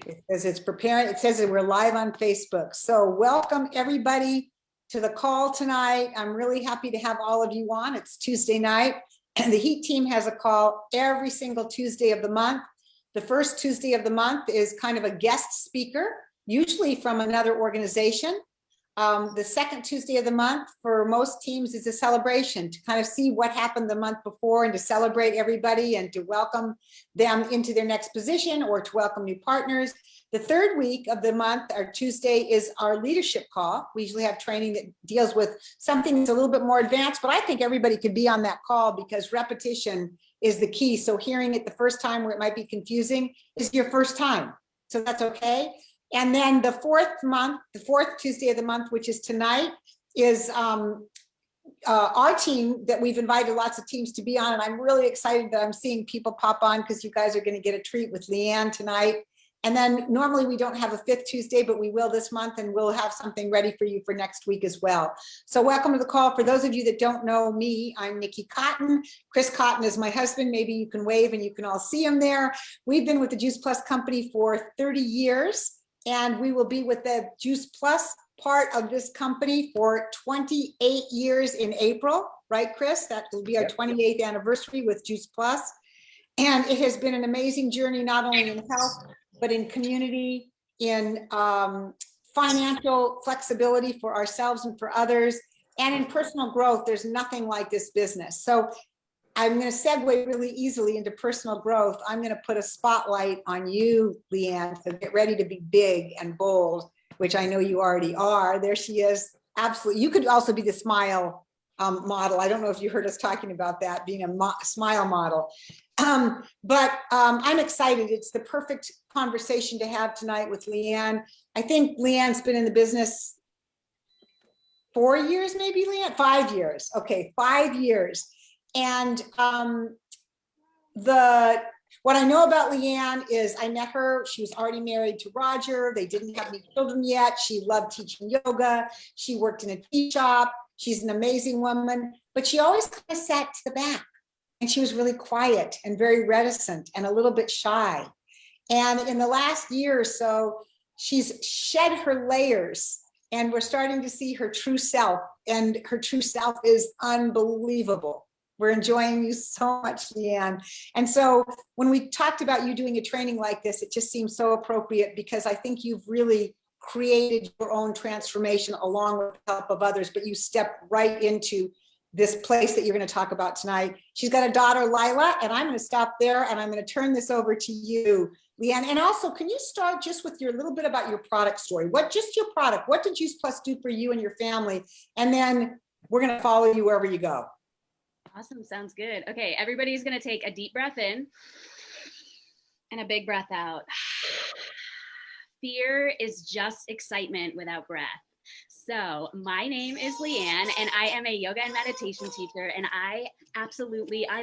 It says it's preparing. It says that we're live on Facebook. So welcome everybody to the call tonight. I'm really happy to have all of you on. It's Tuesday night and the Heat team has a call every single Tuesday of the month. The first Tuesday of the month is kind of a guest speaker, usually from another organization. The second Tuesday of the month for most teams is a celebration to kind of see what happened the month before and to celebrate everybody and to welcome them into their next position or to welcome new partners. The third week of the month, our Tuesday, is our leadership call. We usually have training that deals with something that's a little bit more advanced, but I think everybody could be on that call because repetition is the key. So hearing it the first time where it might be confusing is your first time. So that's okay. And then the fourth Tuesday of the month, which is tonight, is our team that we've invited lots of teams to be on. And I'm really excited that I'm seeing people pop on because you guys are going to get a treat with Leanne tonight. And then normally we don't have a fifth Tuesday, but we will this month, and we'll have something ready for you for next week as well. So welcome to the call. For those of you that don't know me, I'm Nikki Cotton. Chris Cotton is my husband. Maybe you can wave and you can all see him there. We've been with the Juice Plus company for 30 years. And we will be with the Juice Plus part of this company for 28 years in April, right, Chris? That will be our 28th anniversary with Juice Plus. And it has been an amazing journey, not only in health, but in community, in financial flexibility for ourselves and for others, and in personal growth. There's nothing like this business. So I'm going to segue really easily into personal growth. I'm going to put a spotlight on you, Leanne, so get ready to be big and bold, which I know you already are. There she is. Absolutely. You could also be the smile model. I don't know if you heard us talking about that, being a smile model. But I'm excited. It's the perfect conversation to have tonight with Leanne. I think Leanne's been in the business 4 years, maybe, Leanne? 5 years. Okay, 5 years. And what I know about Leanne is I met her, she was already married to Roger. They didn't have any children yet. She loved teaching yoga. She worked in a tea shop. She's an amazing woman, but she always kind of sat to the back and she was really quiet and very reticent and a little bit shy. And in the last year or so, she's shed her layers and we're starting to see her true self, and her true self is unbelievable. We're enjoying you so much, Leanne. And so when we talked about you doing a training like this, it just seems so appropriate because I think you've really created your own transformation along with the help of others, but you stepped right into this place that you're going to talk about tonight. She's got a daughter, Lila, and I'm going to stop there and I'm going to turn this over to you, Leanne. And also, can you start just with your little bit about your product story? Just your product? What did Juice Plus do for you and your family? And then we're going to follow you wherever you go. Awesome. Sounds good. Okay. Everybody's going to take a deep breath in and a big breath out. Fear is just excitement without breath. So my name is Leanne and I am a yoga and meditation teacher, and I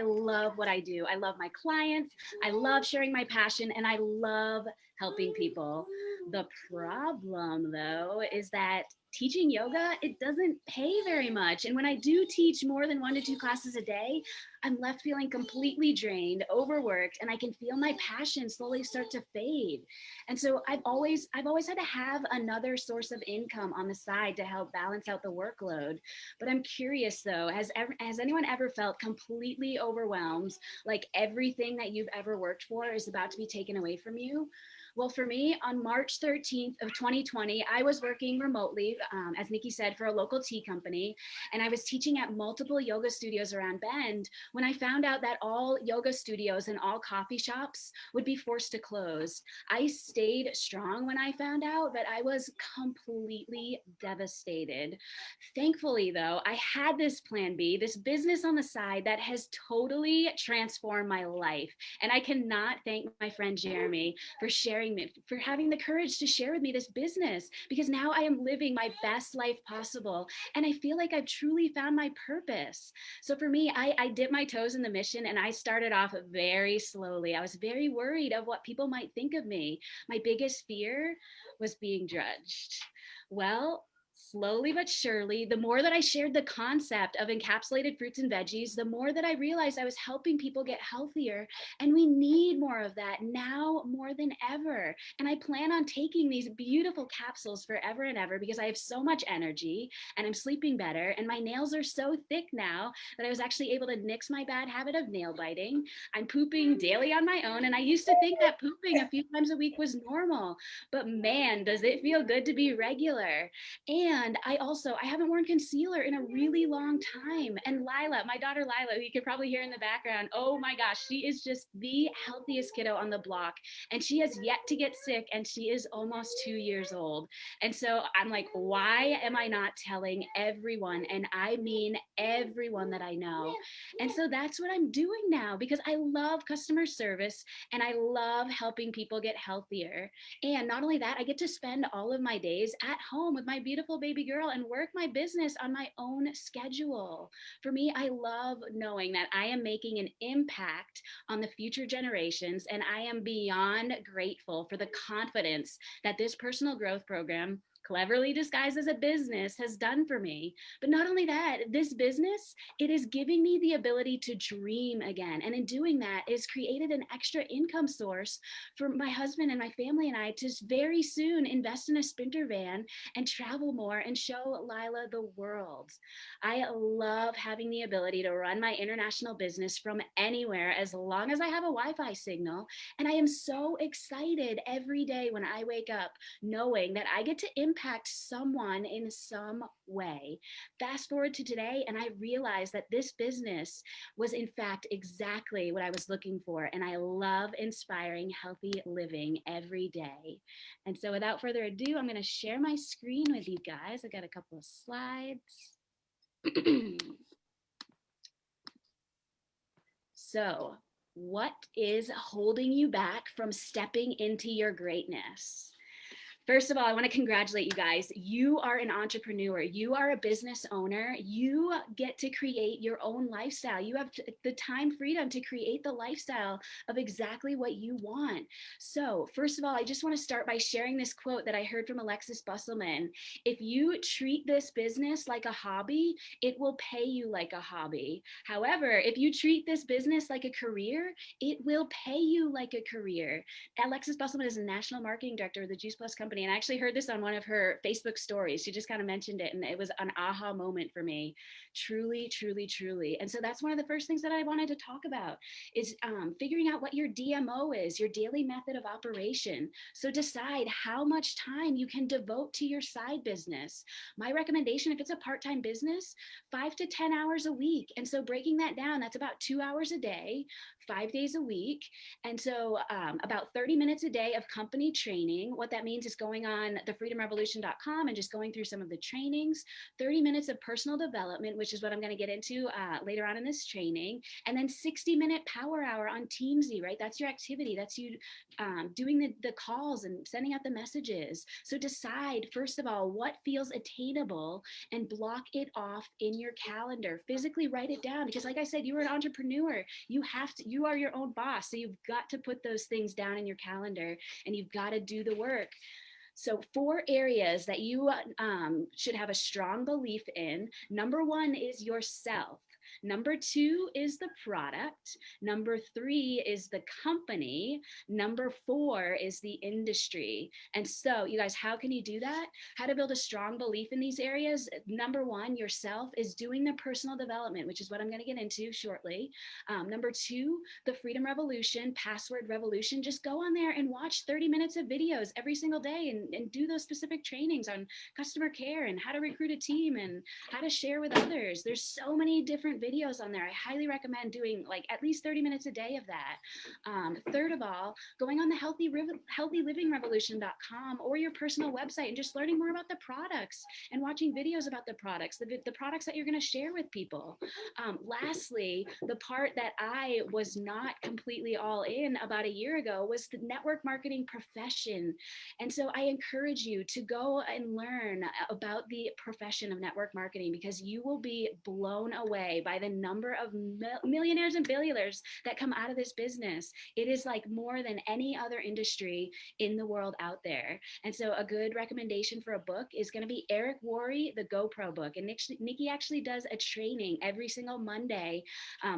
love what I do. I love my clients. I love sharing my passion and I love helping people. The problem though is that teaching yoga, it doesn't pay very much. And when I do teach more than 1 to 2 classes a day, I'm left feeling completely drained, overworked, and I can feel my passion slowly start to fade. And so I've always had to have another source of income on the side to help balance out the workload. But I'm curious though, has anyone ever felt completely overwhelmed, like everything that you've ever worked for is about to be taken away from you? Well, for me, on March 13th of 2020, I was working remotely, as Nikki said, for a local tea company, and I was teaching at multiple yoga studios around Bend when I found out that all yoga studios and all coffee shops would be forced to close. I stayed strong when I found out, but I was completely devastated. Thankfully, though, I had this plan B, this business on the side that has totally transformed my life, and I cannot thank my friend Jeremy for having the courage to share with me this business, because now I am living my best life possible and I feel like I've truly found my purpose. So for me, I dipped my toes in the mission and I started off very slowly. I was very worried of what people might think of me. My biggest fear was being judged. Well, slowly but surely, the more that I shared the concept of encapsulated fruits and veggies, the more that I realized I was helping people get healthier. And we need more of that now more than ever. And I plan on taking these beautiful capsules forever and ever because I have so much energy and I'm sleeping better. And my nails are so thick now that I was actually able to nix my bad habit of nail biting. I'm pooping daily on my own. And I used to think that pooping a few times a week was normal, but man, does it feel good to be regular. And I haven't worn concealer in a really long time. And Lila, my daughter Lila, who you can probably hear in the background, oh my gosh, she is just the healthiest kiddo on the block. And she has yet to get sick, and she is almost 2 years old. And so I'm like, why am I not telling everyone? And I mean everyone that I know. And so that's what I'm doing now because I love customer service and I love helping people get healthier. And not only that, I get to spend all of my days at home with my beautiful baby girl and work my business on my own schedule. For me, I love knowing that I am making an impact on the future generations, and I am beyond grateful for the confidence that this personal growth program, cleverly disguised as a business, has done for me. But not only that, this business, it is giving me the ability to dream again. And in doing that, it's created an extra income source for my husband and my family and I to very soon invest in a sprinter van and travel more and show Lila the world. I love having the ability to run my international business from anywhere as long as I have a Wi-Fi signal. And I am so excited every day when I wake up knowing that I get to impact someone in some way. Fast forward to today, and I realized that this business was, in fact, exactly what I was looking for. And I love inspiring healthy living every day. And so, without further ado, I'm going to share my screen with you guys. I got a couple of slides. So, what is holding you back from stepping into your greatness? First of all, I want to congratulate you guys. You are an entrepreneur. You are a business owner. You get to create your own lifestyle. You have the time freedom to create the lifestyle of exactly what you want. So first of all, I just want to start by sharing this quote that I heard from Alexis Busselman. If you treat this business like a hobby, it will pay you like a hobby. However, if you treat this business like a career, it will pay you like a career. Alexis Busselman is a national marketing director of the Juice Plus company. And I actually heard this on one of her Facebook stories. She just kind of mentioned it, and it was an aha moment for me. Truly, truly, truly. And so that's one of the first things that I wanted to talk about is figuring out what your DMO is, your daily method of operation. So decide how much time you can devote to your side business. My recommendation, if it's a part-time business, 5 to 10 hours a week. And so breaking that down, that's about 2 hours a day, 5 days a week. And so about 30 minutes a day of company training. What that means is going on thefreedomrevolution.com and just going through some of the trainings, 30 minutes of personal development, which is what I'm going to get into later on in this training, and then 60-minute power hour on Teamsy, right? That's your activity. That's you doing the calls and sending out the messages. So decide, first of all, what feels attainable and block it off in your calendar. Physically write it down because like I said, you're an entrepreneur. You are your own boss. So you've got to put those things down in your calendar and you've got to do the work. So 4 areas that you should have a strong belief in. Number 1 is yourself. Number 2 is the product. Number 3 is the company. Number 4 is the industry. And so you guys, how can you do that? How to build a strong belief in these areas? Number 1, yourself, is doing the personal development, which is what I'm going to get into shortly. Number 2, the Freedom Revolution, Password Revolution. Just go on there and watch 30 minutes of videos every single day and do those specific trainings on customer care and how to recruit a team and how to share with others. There's so many different videos on there. I highly recommend doing like at least 30 minutes a day of that. Third of all, going on the healthylivingrevolution.com or your personal website and just learning more about the products and watching videos about the products that you're going to share with people. Lastly, the part that I was not completely all in about a year ago was the network marketing profession. And so I encourage you to go and learn about the profession of network marketing because you will be blown away by the number of millionaires and billionaires that come out of this business. It is like more than any other industry in the world out there. And so a good recommendation for a book is going to be Eric Worre, The GoPro Book. And Nikki actually does a training every single Monday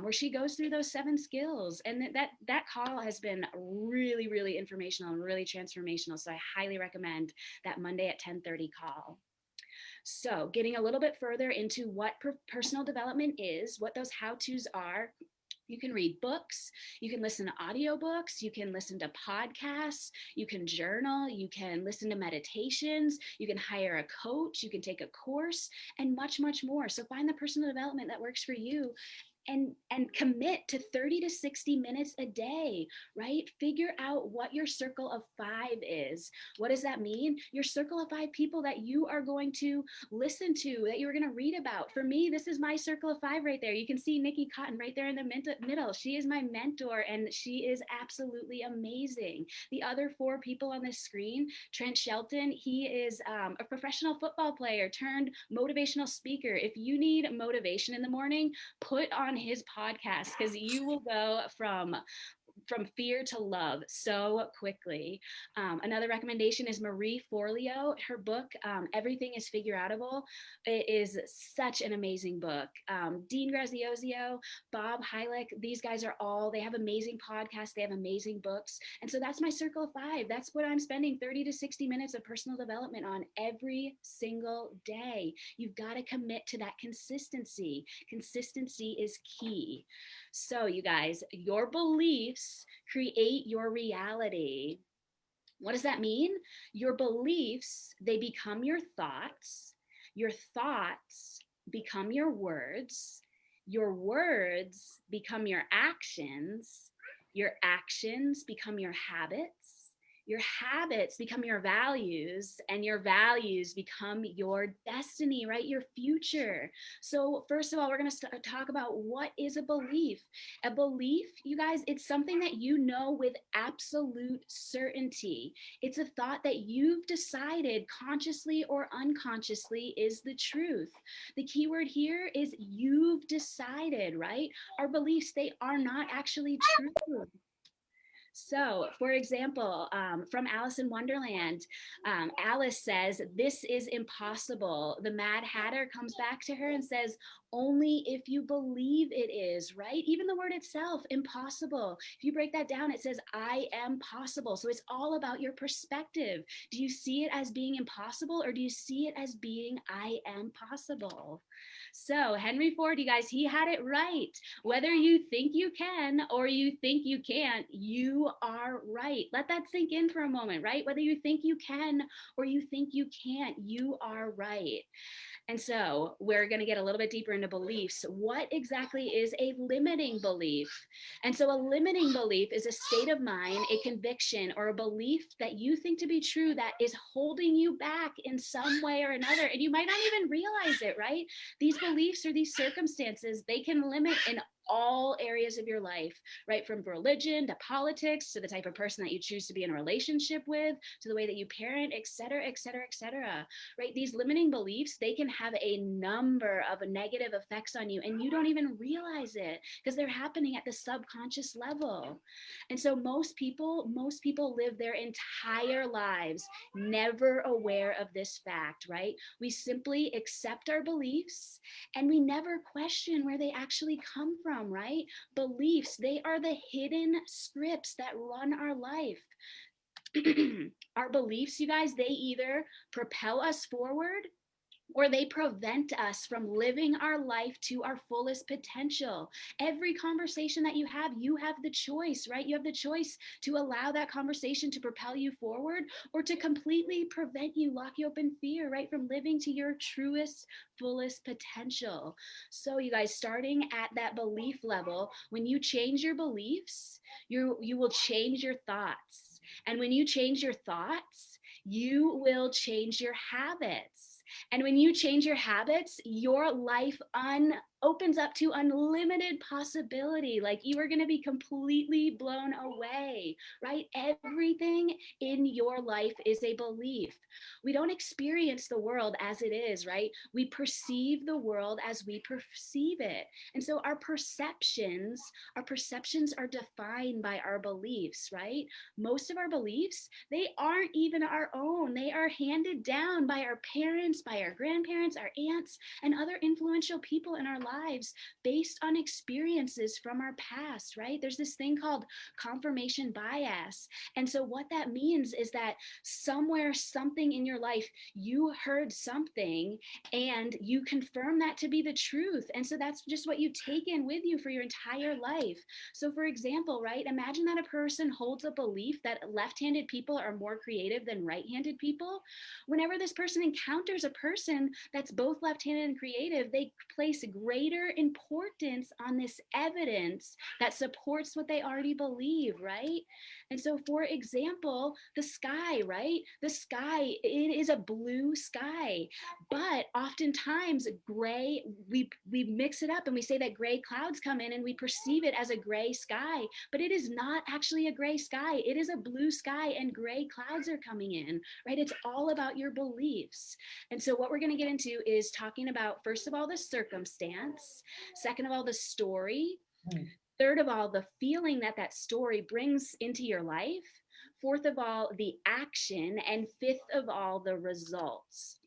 where she goes through those 7 skills. And that call has been really, really informational and really transformational. So I highly recommend that Monday at 10:30 call. So getting a little bit further into what personal development is, what those how-tos are, you can read books, you can listen to audiobooks, you can listen to podcasts, you can journal, you can listen to meditations, you can hire a coach, you can take a course, and much, much more. So find the personal development that works for you and commit to 30 to 60 minutes a day, right? Figure out what your circle of 5 is. What does that mean? Your circle of 5 people that you are going to listen to, that you're going to read about. For me, this is my circle of 5 right there. You can see Nikki Cotton right there in the middle. She is my mentor and she is absolutely amazing. The other 4 people on this screen, Trent Shelton, he is a professional football player turned motivational speaker. If you need motivation in the morning, put on his podcast because you will go from fear to love so quickly. Another recommendation is Marie Forleo. Her book, Everything is Figure Outable. It is such an amazing book. Dean Graziosi, Bob Heilich, these guys are all, they have amazing podcasts, they have amazing books. And so that's my circle of 5. That's what I'm spending 30 to 60 minutes of personal development on every single day. You've got to commit to that consistency. Consistency is key. So you guys, your beliefs create your reality. What does that mean? Your beliefs, they become your thoughts become your words become your actions become your habits become your values, and your values become your destiny, right? Your future. So first of all, we're going to talk about what is a belief. A belief, you guys, it's something that you know with absolute certainty. It's a thought that you've decided consciously or unconsciously is the truth. The key word here is you've decided, right? Our beliefs, they are not actually true. So, for example, from Alice in Wonderland, Alice says, "This is impossible." The Mad Hatter comes back to her and says, "Only if you believe it is," right? Even the word itself, impossible. If you break that down, it says, "I am possible." So it's all about your perspective. Do you see it as being impossible, or do you see it as being, I am possible? So Henry Ford, you guys, he had it right. Whether you think you can or you think you can't, you are right. Let that sink in for a moment, right? Whether you think you can or you think you can't, you are right. And so we're going to get a little bit deeper into beliefs. What exactly is a limiting belief? And so a limiting belief is a state of mind, a conviction, or a belief that you think to be true that is holding you back in some way or another. And you might not even realize it, right? These beliefs or these circumstances, they can limit in all areas of your life, right? From religion to politics to the type of person that you choose to be in a relationship with, to the way that you parent, et cetera, et cetera, et cetera, right? These limiting beliefs, they can have a number of negative effects on you and you don't even realize it because they're happening at the subconscious level. And so most people live their entire lives never aware of this fact, right? We simply accept our beliefs and we never question where they actually come from, right? Beliefs, they are the hidden scripts that run our life. Our beliefs, you guys, they either propel us forward or they prevent us from living our life to our fullest potential. Every conversation that you have the choice, right? You have the choice to allow that conversation to propel you forward or to completely prevent you, lock you up in fear, right? From living to your truest, fullest potential. So you guys, starting at that belief level, when you change your beliefs, you will change your thoughts. And when you change your thoughts, you will change your habits. And when you change your habits, your life opens up to unlimited possibility. Like you are going to be completely blown away, right? Everything in your life is a belief. We don't experience the world as it is, right? We perceive the world as we perceive it. And so our perceptions are defined by our beliefs, right? Most of our beliefs, they aren't even our own. They are handed down by our parents, by our grandparents, our aunts, and other influential people in our lives based on experiences from our past, right? There's this thing called confirmation bias. And so what that means is that somewhere, something in your life, you heard something and you confirm that to be the truth. And so that's just what you take in with you for your entire life. So for example, right, imagine that a person holds a belief that left-handed people are more creative than right-handed people. Whenever this person encounters a person that's both left-handed and creative, they place greater importance on this evidence that supports what they already believe, right? And so for example, the sky, right? The sky, it is a blue sky, but oftentimes gray, we mix it up and we say that gray clouds come in and we perceive it as a gray sky, but it is not actually a gray sky. It is a blue sky and gray clouds are coming in, right? It's all about your beliefs. And so what we're going to get into is talking about, first of all, the circumstance, second of all, the story, third of all, the feeling that that story brings into your life, fourth of all, the action, and fifth of all, the results.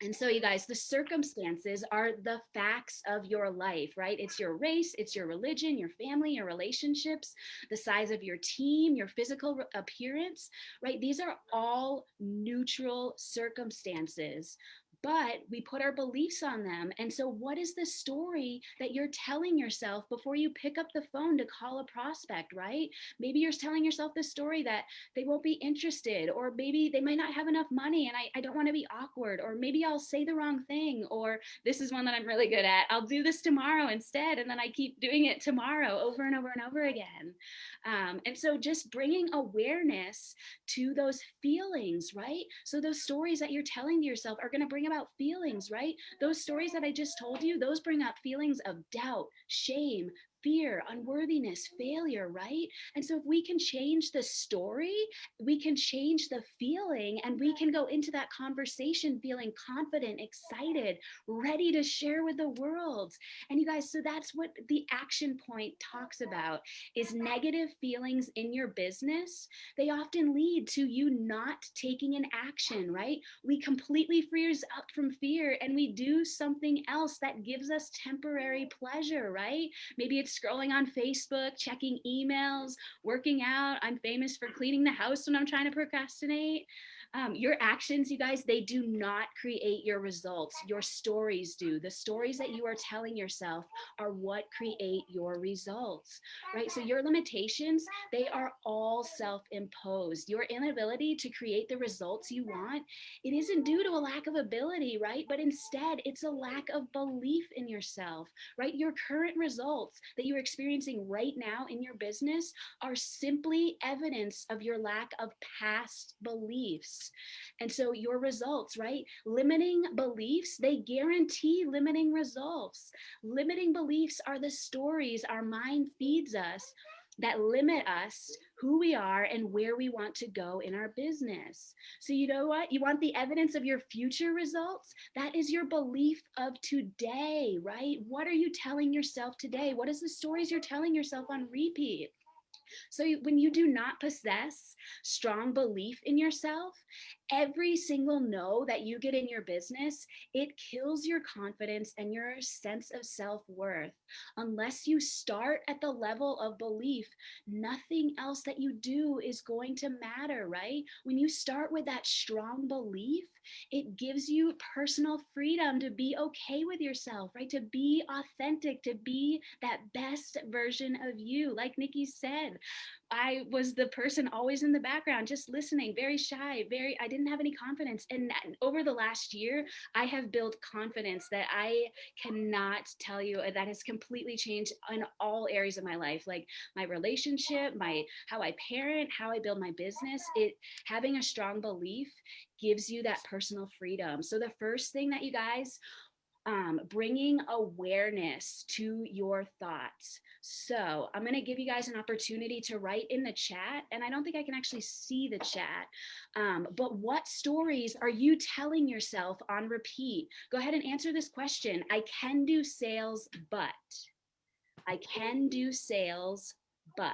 And so you guys, the circumstances are the facts of your life, right? It's your race, it's your religion, your family, your relationships, the size of your team, your physical appearance, right? These are all neutral circumstances, but we put our beliefs on them. And so what is the story that you're telling yourself before you pick up the phone to call a prospect, right? Maybe you're telling yourself the story that they won't be interested, or maybe they might not have enough money and I don't want to be awkward, or maybe I'll say the wrong thing, or this is one that I'm really good at, I'll do this tomorrow instead, and then I keep doing it tomorrow over and over and over again. And so just bringing awareness to those feelings, right? So those stories that you're telling to yourself are going to bring about feelings, right? Those stories that I just told you, those bring up feelings of doubt, shame, fear, unworthiness, failure, right? And so if we can change the story, we can change the feeling, and we can go into that conversation feeling confident, excited, ready to share with the world. And you guys, so that's what the action point talks about, is negative feelings in your business. They often lead to you not taking an action, right? We completely freeze up from fear and we do something else that gives us temporary pleasure, right? Maybe it's scrolling on Facebook, checking emails, working out. I'm famous for cleaning the house when I'm trying to procrastinate. Your actions, you guys, they do not create your results. Your stories do. The stories that you are telling yourself are what create your results, right? So your limitations, they are all self-imposed. Your inability to create the results you want, it isn't due to a lack of ability, right? But instead, it's a lack of belief in yourself, right? Your current results that you're experiencing right now in your business are simply evidence of your lack of past beliefs. And so your results, right? Limiting beliefs, they guarantee limiting results. Limiting beliefs are the stories our mind feeds us that limit us, who we are, and where we want to go in our business. So you know what? You want the evidence of your future results? That is your belief of today, right? What are you telling yourself today? What is the stories you're telling yourself on repeat? So when you do not possess strong belief in yourself, every single no that you get in your business, it kills your confidence and your sense of self-worth. Unless you start at the level of belief, nothing else that you do is going to matter, right? When you start with that strong belief, it gives you personal freedom to be okay with yourself, right? To be authentic, to be that best version of you. Like Nikki said, I was the person always in the background, just listening, very shy, I didn't have any confidence. And over the last year, I have built confidence that I cannot tell you, that has completely changed in all areas of my life, like my relationship, how I parent, how I build my business. Having a strong belief gives you that personal freedom. So the first thing that you guys, bringing awareness to your thoughts. So I'm going to give you guys an opportunity to write in the chat, and I don't think I can actually see the chat, but what stories are you telling yourself on repeat? Go ahead and answer this question. I can do sales, but. I can do sales, but.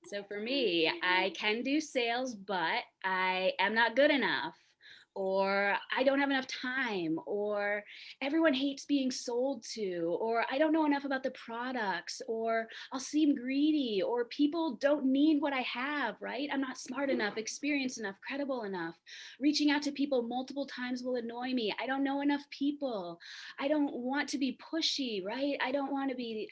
So for me, I can do sales, but I am not good enough, or I don't have enough time, or everyone hates being sold to, or I don't know enough about the products, or I'll seem greedy, or people don't need what I have, right? I'm not smart enough, experienced enough, credible enough. Reaching out to people multiple times will annoy me. I don't know enough people. I don't want to be pushy, right? I don't want to be,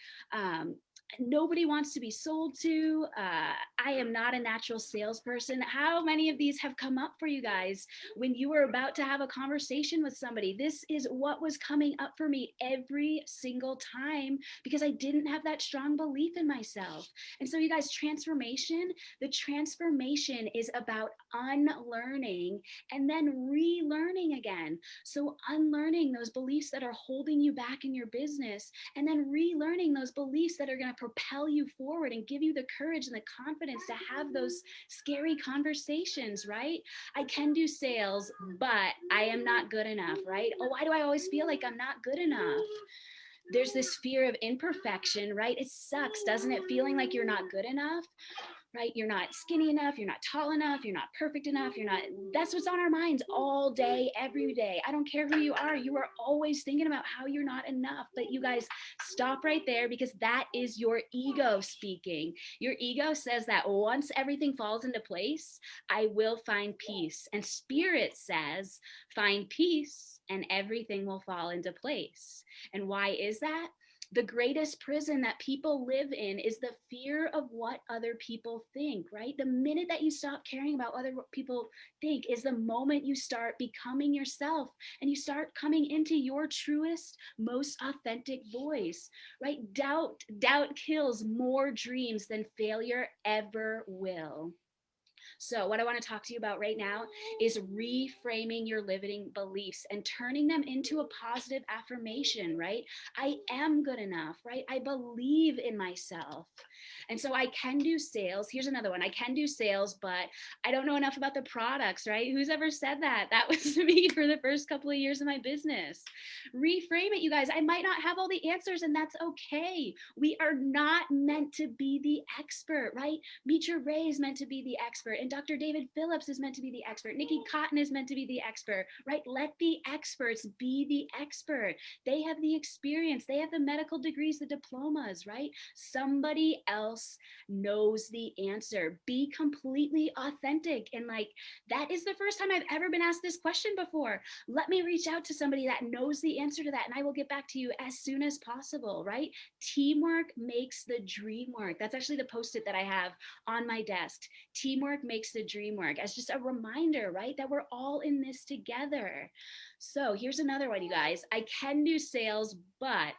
nobody wants to be sold to. I am not a natural salesperson. How many of these have come up for you guys when you were about to have a conversation with somebody? This is what was coming up for me every single time because I didn't have that strong belief in myself. And so you guys, the transformation is about unlearning and then relearning again. So unlearning those beliefs that are holding you back in your business, and then relearning those beliefs that are going to propel you forward and give you the courage and the confidence to have those scary conversations, right? I can do sales, but I am not good enough, right? Oh, why do I always feel like I'm not good enough? There's this fear of imperfection, right? It sucks, doesn't it? Feeling like you're not good enough, right? You're not skinny enough, you're not tall enough, you're not perfect enough, that's what's on our minds all day, every day. I don't care who you are always thinking about how you're not enough. But you guys, stop right there, because that is your ego speaking. Your ego says that once everything falls into place, I will find peace. And spirit says, find peace and everything will fall into place. And why is that? The greatest prison that people live in is the fear of what other people think, right? The minute that you stop caring about what other people think is the moment you start becoming yourself and you start coming into your truest, most authentic voice, right? Doubt kills more dreams than failure ever will. So what I want to talk to you about right now is reframing your limiting beliefs and turning them into a positive affirmation, right? I am good enough, right? I believe in myself. And so I can do sales. Here's another one. I can do sales, but I don't know enough about the products, right? Who's ever said that? That was me for the first couple of years of my business. Reframe it, you guys. I might not have all the answers, and that's okay. We are not meant to be the expert, right? Meetra Ray is meant to be the expert, and Dr. David Phillips is meant to be the expert. Nikki Cotton is meant to be the expert, right? Let the experts be the expert. They have the experience. They have the medical degrees, the diplomas, right? Somebody else knows the answer. Be completely authentic. And like, that is the first time I've ever been asked this question before. Let me reach out to somebody that knows the answer to that, and I will get back to you as soon as possible, right? Teamwork makes the dream work. That's actually the post-it that I have on my desk. Teamwork makes the dream work, as just a reminder, right? That we're all in this together. So here's another one, you guys. I can do sales, but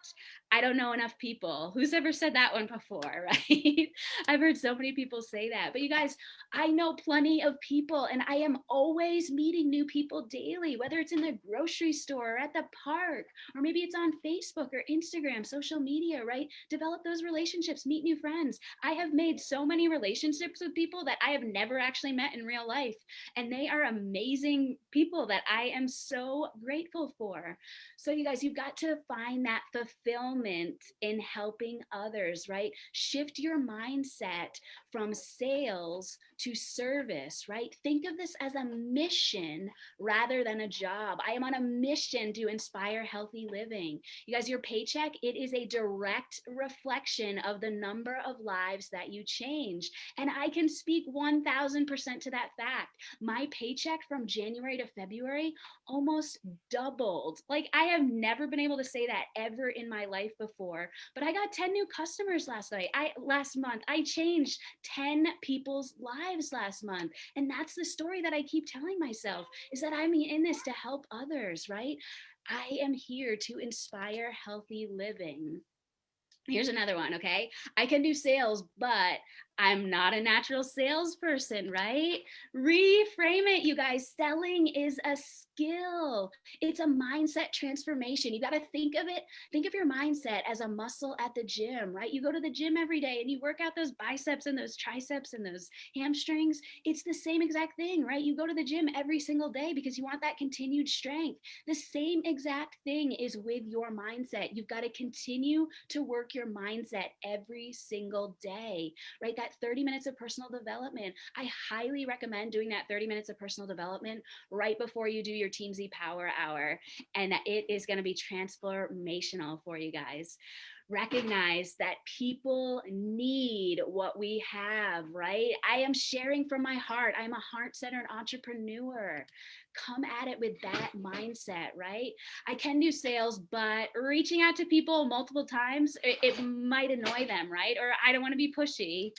I don't know enough people. Who's ever said that one before, right? I've heard so many people say that. But you guys, I know plenty of people, and I am always meeting new people daily, whether it's in the grocery store or at the park, or maybe it's on Facebook or Instagram, social media, right? Develop those relationships, meet new friends. I have made so many relationships with people that I have never actually met in real life, and they are amazing people that I am so grateful for. So you guys, you've got to find that fulfillment in helping others, right? Shift your mindset from sales to service, right? Think of this as a mission rather than a job. I am on a mission to inspire healthy living. You guys, your paycheck, it is a direct reflection of the number of lives that you change. And I can speak 1000% to that fact. My paycheck from January to February almost doubled. Like, I have never been able to say that ever in my life before, but I got 10 new customers last month. I changed 10 people's lives last month. And that's the story that I keep telling myself, is that I'm in this to help others, right? I am here to inspire healthy living. Here's another one, okay? I can do sales, but I'm not a natural salesperson, right? Reframe it, you guys. Selling is a skill. It's a mindset transformation. You got to think of your mindset as a muscle at the gym, right? You go to the gym every day and you work out those biceps and those triceps and those hamstrings. It's the same exact thing, right? You go to the gym every single day because you want that continued strength. The same exact thing is with your mindset. You've got to continue to work your mindset every single day, right? That 30 minutes of personal development. I highly recommend doing that 30 minutes of personal development right before you do your Team Z Power Hour. And it is going to be transformational for you guys. Recognize that people need what we have, right? I am sharing from my heart. I'm a heart-centered entrepreneur. Come at it with that mindset, right? I can do sales, but reaching out to people multiple times, it might annoy them, right? Or I don't want to be pushy.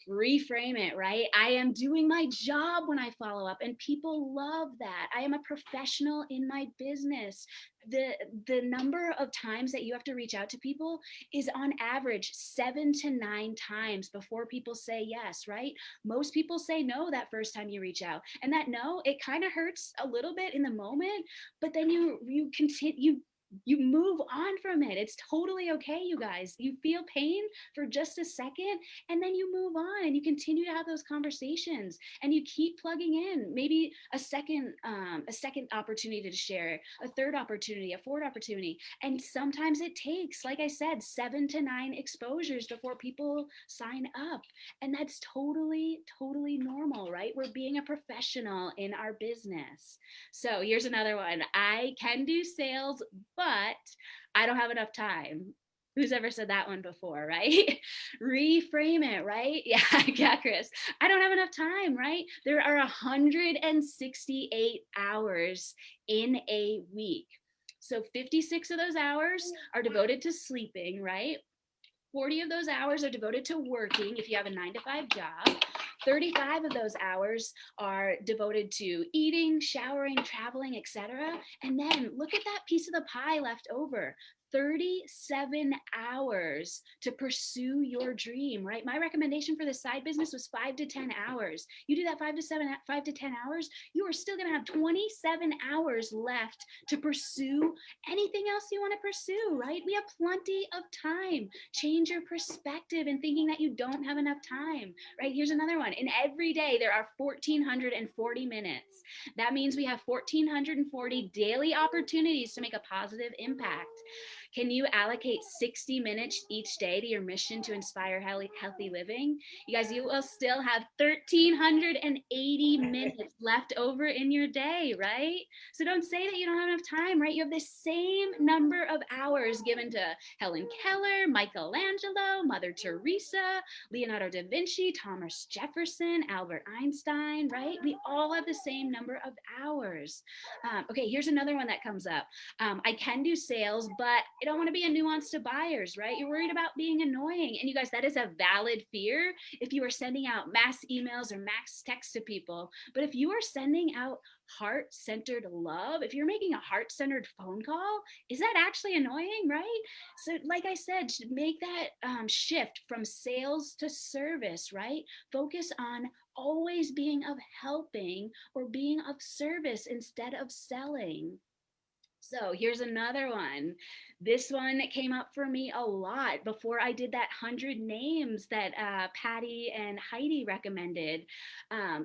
Reframe it, right? I am doing my job when I follow up, and people love that. I am a professional in my business. The number of times that you have to reach out to people is on average 7 to 9 times before people say yes, right? Most people say no that first time you reach out, and that no, it kind of hurts a little bit in the moment, but then you continue, you move on from it. It's totally okay, you guys. You feel pain for just a second, and then you move on and you continue to have those conversations and you keep plugging in maybe a second opportunity to share, a third opportunity, a fourth opportunity. And sometimes it takes, like I said, 7 to 9 exposures before people sign up. And that's totally normal, right? We're being a professional in our business. So here's another one. I can do sales, but I don't have enough time. Who's ever said that one before, right? Reframe it, right? Yeah, Chris. I don't have enough time, right? There are 168 hours in a week. So 56 of those hours are devoted to sleeping, right? 40 of those hours are devoted to working if you have a 9-to-5 job. 35 of those hours are devoted to eating, showering, traveling, etc. And then look at that piece of the pie left over. 37 hours to pursue your dream, right? My recommendation for the side business was 5 to 10 hours. You do that 5 to 10 hours, you are still going to have 27 hours left to pursue anything else you want to pursue, right? We have plenty of time. Change your perspective in thinking that you don't have enough time, right? Here's another one. In every day, there are 1,440 minutes. That means we have 1,440 daily opportunities to make a positive impact. Can you allocate 60 minutes each day to your mission to inspire healthy living? You guys, you will still have 1,380 minutes left over in your day, right? So don't say that you don't have enough time, right? You have the same number of hours given to Helen Keller, Michelangelo, Mother Teresa, Leonardo da Vinci, Thomas Jefferson, Albert Einstein, right? We all have the same number of hours. Okay, here's another one that comes up. I can do sales, but I don't want to be a nuance to buyers, right? You're worried about being annoying. And you guys, that is a valid fear if you are sending out mass emails or mass texts to people. But if you are sending out heart-centered love, if you're making a heart-centered phone call, is that actually annoying, right? So like I said, make that shift from sales to service, right? Focus on always being of helping or being of service instead of selling. So here's another one. This one came up for me a lot before I did that 100 names that Patty and Heidi recommended.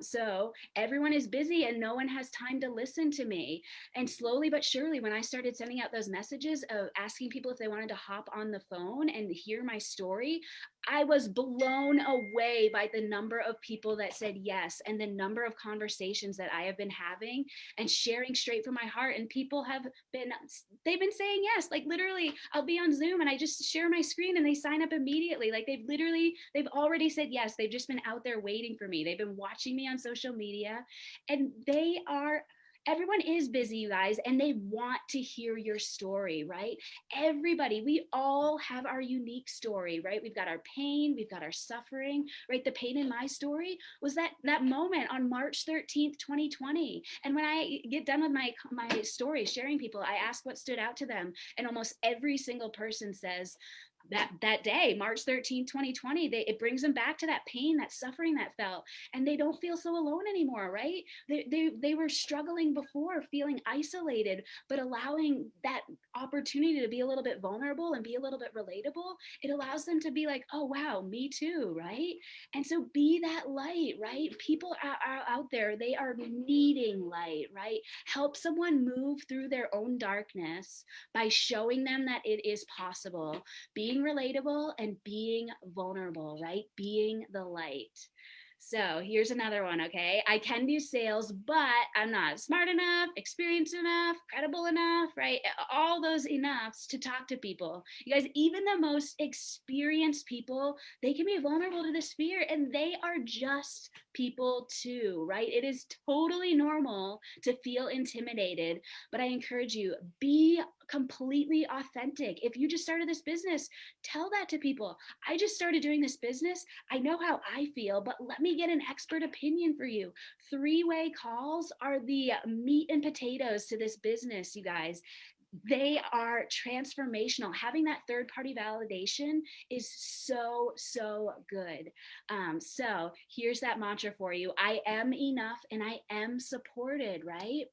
So everyone is busy and no one has time to listen to me. And slowly but surely, when I started sending out those messages of asking people if they wanted to hop on the phone and hear my story, I was blown away by the number of people that said yes and the number of conversations that I have been having and sharing straight from my heart. And people have they've been saying yes. Like literally, I'll be on Zoom and I just share my screen and they sign up immediately. Like they've already said yes. They've just been out there waiting for me. They've been watching me on social media, and everyone is busy, you guys, and they want to hear your story, right? Everybody, we all have our unique story, right? We've got our pain, we've got our suffering, right? The pain in my story was that moment on March 13th, 2020. And when I get done with my story, sharing people, I ask what stood out to them, and almost every single person says, that day, March 13th, 2020, it brings them back to that pain, that suffering that felt, and they don't feel so alone anymore, right? They were struggling before, feeling isolated, but allowing that opportunity to be a little bit vulnerable and be a little bit relatable, it allows them to be like, oh wow, me too, right? And so be that light, right? People are out there, they are needing light, right? Help someone move through their own darkness by showing them that it is possible, being relatable and being vulnerable, right? Being the light. So here's another one, okay? I can do sales, but I'm not smart enough, experienced enough, credible enough, right? All those enoughs to talk to people. You guys, even the most experienced people, they can be vulnerable to this fear, and they are just people too, right? It is totally normal to feel intimidated, but I encourage you, be completely authentic. If you just started this business, tell that to people. I just started doing this business. I know how I feel, but let me get an expert opinion for you. Three-way calls are the meat and potatoes to this business, you guys. They are transformational. Having that third party validation is so, so good. So here's that mantra for you. I am enough and I am supported, right?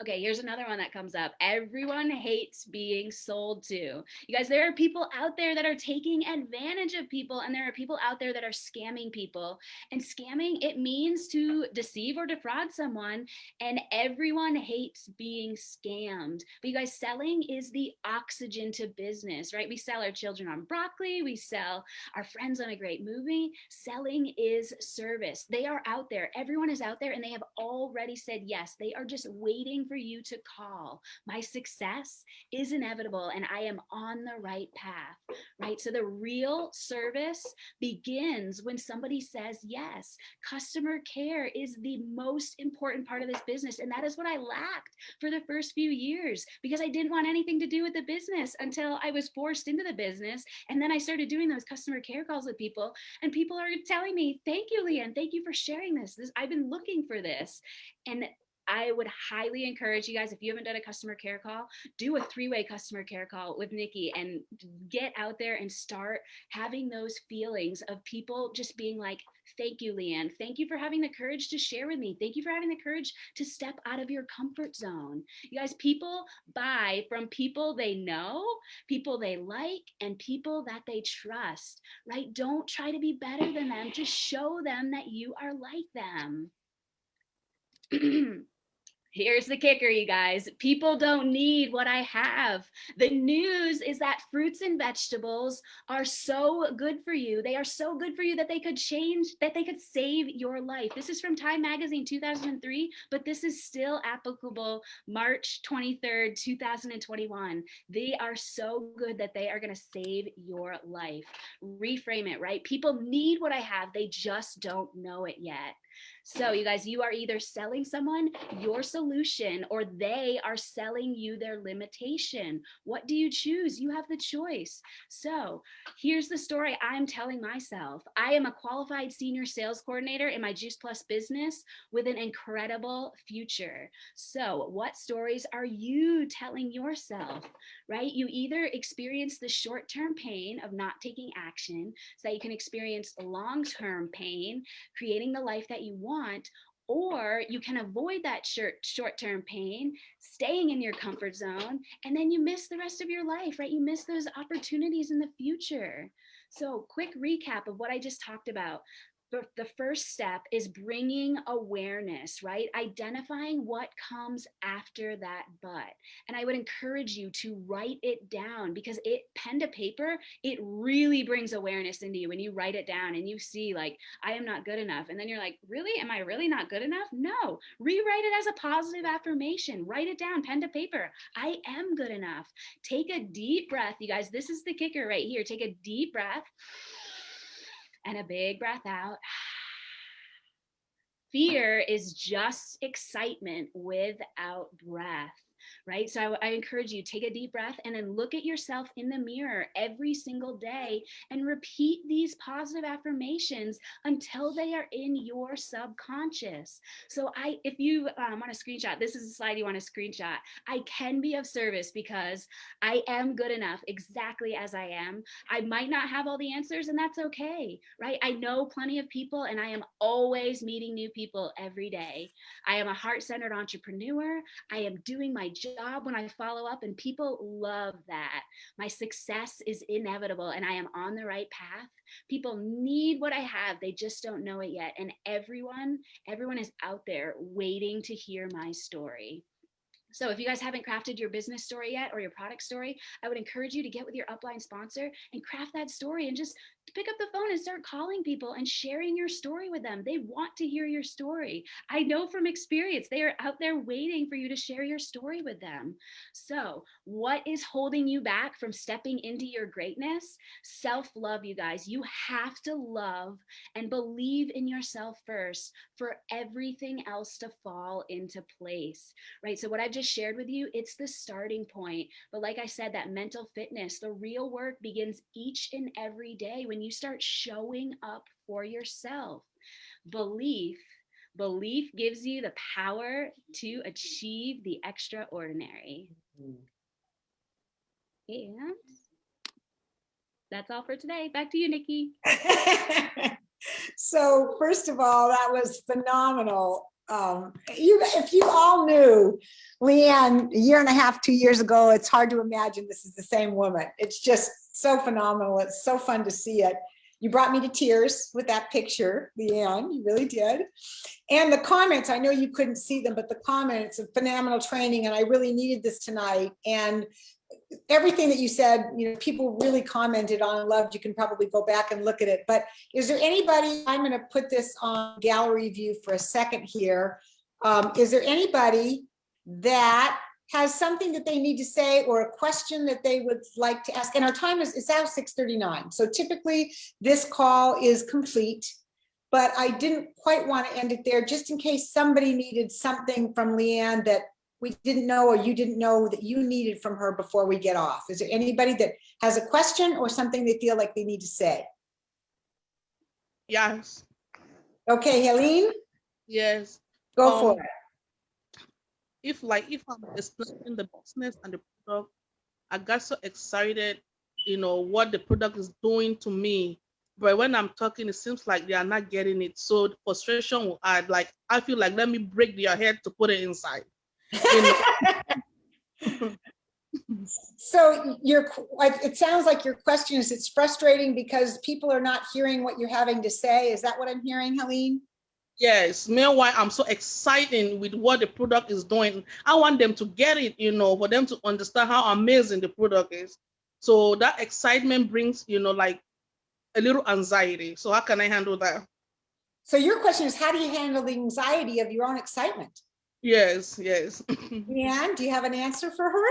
Okay, here's another one that comes up. Everyone hates being sold to. You guys, there are people out there that are taking advantage of people, and there are people out there that are scamming people. And scamming, it means to deceive or defraud someone, and everyone hates being scammed. But you guys, selling is the oxygen to business, right? We sell our children on broccoli, we sell our friends on a great movie. Selling is service. They are out there. Everyone is out there, and they have already said yes. They are just waiting for you to call. My success is inevitable and I am on the right path, right? So the real service begins when somebody says yes. Customer care is the most important part of this business. And that is what I lacked for the first few years because I didn't want anything to do with the business until I was forced into the business. And then I started doing those customer care calls with people, and people are telling me, thank you, Leanne. Thank you for sharing this. I've been looking for this. And I would highly encourage you guys, if you haven't done a customer care call, do a three-way customer care call with Nikki and get out there and start having those feelings of people just being like, thank you, Leanne. Thank you for having the courage to share with me. Thank you for having the courage to step out of your comfort zone. You guys, people buy from people they know, people they like, and people that they trust, right? Don't try to be better than them. Just show them that you are like them. Here's the kicker, you guys. People don't need what I have. The news is that fruits and vegetables are so good for you. They are so good for you that they could save your life. This is from Time Magazine 2003, but this is still applicable March 23rd, 2021. They are so good that they are going to save your life. Reframe it, right? People need what I have. They just don't know it yet. So you guys, you are either selling someone your solution or they are selling you their limitation. What do you choose? You have the choice. So here's the story I'm telling myself. I am a qualified senior sales coordinator in my Juice Plus business with an incredible future. So what stories are you telling yourself, right? You either experience the short-term pain of not taking action so that you can experience long-term pain, creating the life that you want, Or you can avoid that short-term pain, staying in your comfort zone, and then you miss the rest of your life, right? You miss those opportunities in the future. So quick recap of what I just talked about. The first step is bringing awareness, right? Identifying what comes after that but. And I would encourage you to write it down, because pen to paper, it really brings awareness into you when you write it down and you see like, I am not good enough. And then you're like, really? Am I really not good enough? No, rewrite it as a positive affirmation. Write it down, pen to paper. I am good enough. Take a deep breath, you guys. This is the kicker right here. Take a deep breath and a big breath out. Fear is just excitement without breath, right? So I encourage you, take a deep breath and then look at yourself in the mirror every single day and repeat these positive affirmations until they are in your subconscious. So if you want to screenshot, this is a slide you want to screenshot. I can be of service because I am good enough exactly as I am. I might not have all the answers, and that's okay, right? I know plenty of people, and I am always meeting new people every day. I am a heart-centered entrepreneur. I am doing my job when I follow up, and people love that. My success is inevitable, and I am on the right path. People need what I have. They just don't know it yet. And everyone is out there waiting to hear my story. So if you guys haven't crafted your business story yet, or your product story, I would encourage you to get with your upline sponsor and craft that story, and just pick up the phone and start calling people and sharing your story with them. They want to hear your story. I know from experience, they are out there waiting for you to share your story with them. So what is holding you back from stepping into your greatness? Self-love, you guys. You have to love and believe in yourself first for everything else to fall into place, right? So what I've just shared with you, it's the starting point. But like I said, that mental fitness, the real work begins each and every day when you start showing up for yourself. Belief gives you the power to achieve the extraordinary. And that's all for today. Back to you, Nikki. So first of all, that was phenomenal. If you all knew Leanne a year and a half, 2 years ago, it's hard to imagine this is the same woman. It's just so phenomenal. It's so fun to see it. You brought me to tears with that picture, Leanne, you really did. And the comments, I know you couldn't see them, but the comments, a phenomenal training, and I really needed this tonight. And everything that you said, people really commented on and loved. You can probably go back and look at it. But is there anybody, I'm going to put this on gallery view for a second here. Is there anybody that has something that they need to say, or a question that they would like to ask? And our time it's now 6:39. So typically this call is complete, but I didn't quite want to end it there, just in case somebody needed something from Leanne that we didn't know, or you didn't know that you needed from her before we get off. Is there anybody that has a question or something they feel like they need to say? Yes. Okay, Helene? Yes. Go for it. If I'm explaining the business and the product, I got so excited, what the product is doing to me. But when I'm talking, it seems like they are not getting it. So the frustration will add, like, I feel like, let me break their head to put it inside. So it sounds like your question is, it's frustrating because people are not hearing what you're having to say. Is that what I'm hearing, Helene? Yes. Meanwhile, I'm so excited with what the product is doing. I want them to get it, for them to understand how amazing the product is. So that excitement brings, like a little anxiety. So how can I handle that? So your question is, how do you handle the anxiety of your own excitement? Yes. Leanne, do you have an answer for her?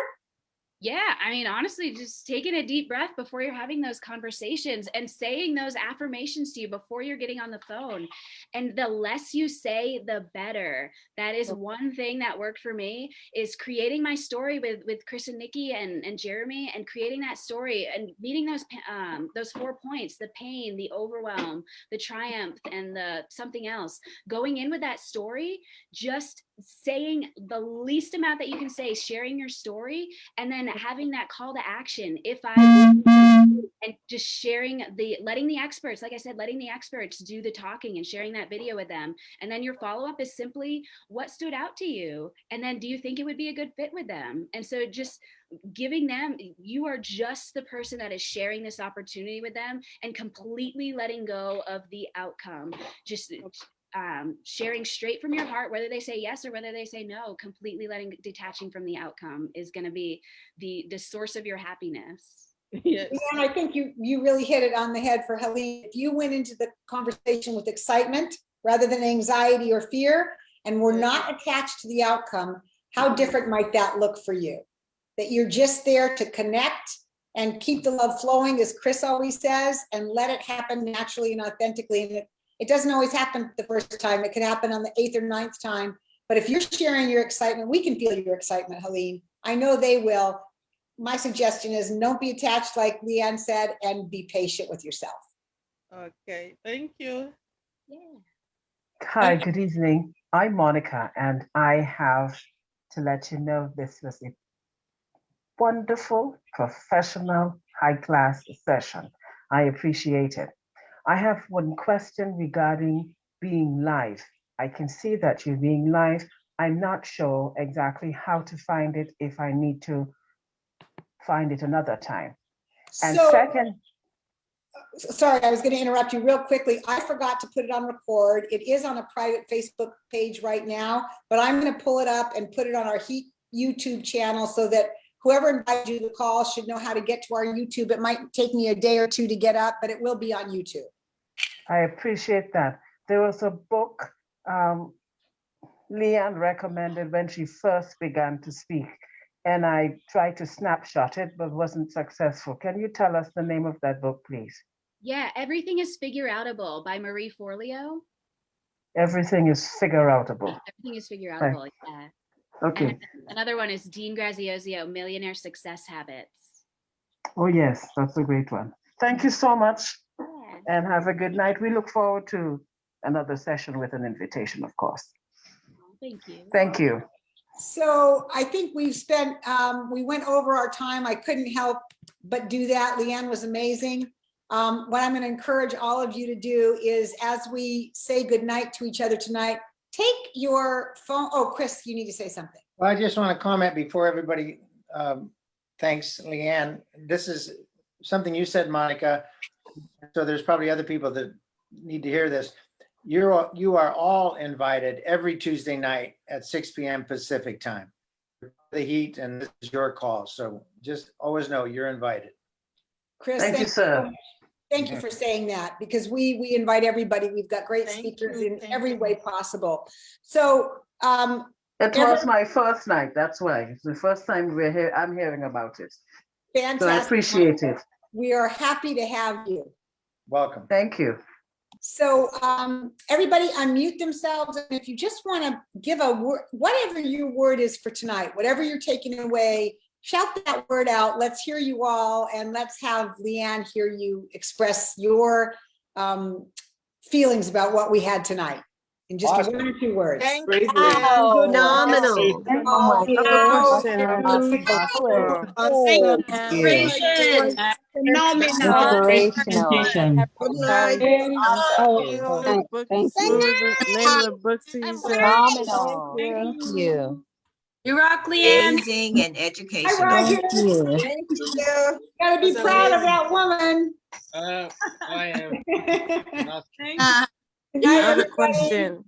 Yeah, I mean, honestly, just taking a deep breath before you're having those conversations and saying those affirmations to you before you're getting on the phone. And the less you say, the better. That is one thing that worked for me, is creating my story with Chris and Nikki and Jeremy, and creating that story and meeting those 4 points: the pain, the overwhelm, the triumph, and the something else. Going in with that story, just saying the least amount that you can say, sharing your story, and then having that call to action. If I, and just sharing letting the experts, like I said, letting the experts do the talking and sharing that video with them. And then your follow-up is simply, what stood out to you? And then do you think it would be a good fit with them? And so just giving them, you are just the person that is sharing this opportunity with them, and completely letting go of the outcome. Just sharing straight from your heart, whether they say yes or whether they say no, completely detaching from the outcome is going to be the source of your happiness. Yes. And I think you really hit it on the head for Helene. If you went into the conversation with excitement rather than anxiety or fear, and were not attached to the outcome, how different might that look for you? That you're just there to connect and keep the love flowing, as Chris always says, and let it happen naturally and authentically. And it doesn't always happen the first time. It could happen on the 8th or 9th time. But if you're sharing your excitement, we can feel your excitement, Helene. I know they will. My suggestion is don't be attached, like Leanne said, and be patient with yourself. Okay, thank you. Yeah. Hi, good evening. I'm Monica, and I have to let you know this was a wonderful, professional, high-class session. I appreciate it. I have one question regarding being live. I can see that you're being live. I'm not sure exactly how to find it, if I need to find it another time. And So, second, sorry, I was going to interrupt you real quickly. I forgot to put it on record. It is on a private Facebook page right now, but I'm going to pull it up and put it on our YouTube channel so that whoever invited you to the call should know how to get to our YouTube. It might take me a day or two to get up, but it will be on YouTube. I appreciate that. There was a book Leanne recommended when she first began to speak, and I tried to snapshot it, but wasn't successful. Can you tell us the name of that book, please? Yeah, Everything is Figure-Outable by Marie Forleo. Everything is figure-outable. Everything is Figure-Outable, Right. yeah. Okay. And another one is Dean Graziosi, Millionaire Success Habits. Oh, yes, that's a great one. Thank you so much, Yeah. and have a good night. We look forward to another session with an invitation, of course. Thank you. Thank you. So I think we've spent, we went over our time. I couldn't help but do that. Leanne was amazing. What I'm going to encourage all of you to do is, as we say goodnight to each other tonight, take your phone. Oh, Chris, you need to say something. Well, I just want to comment before everybody thanks Leanne. This is something you said, Monica. So there's probably other people that need to hear this. You are all invited every Tuesday night at 6 p.m. Pacific time. The heat, and this is your call. So just always know you're invited. Chris, Thank you, sir. Thank you for saying that, because we invite everybody. We've got great speakers in every way possible. So it was my first night. That's why it's the first time we're here. I'm hearing about it. Fantastic. So I appreciate it. We are happy to have you. Welcome. Thank you. So everybody unmute themselves. And if you just want to give a word, whatever your word is for tonight, whatever you're taking away, shout that word out. Let's hear you all, and let's have Leanne hear you express your feelings about what we had tonight in just Awesome. 1 or 2 words. Thank you. Phenomenal. Inspiration. Good night. Name of the book series. Phenomenal. Thank you. You rock, Leanne. Amazing and Hi, educational. Roger. Thank you. Thank you. Gotta be proud of that woman. I am not. Thank Uh, Good I night, have a everybody. question.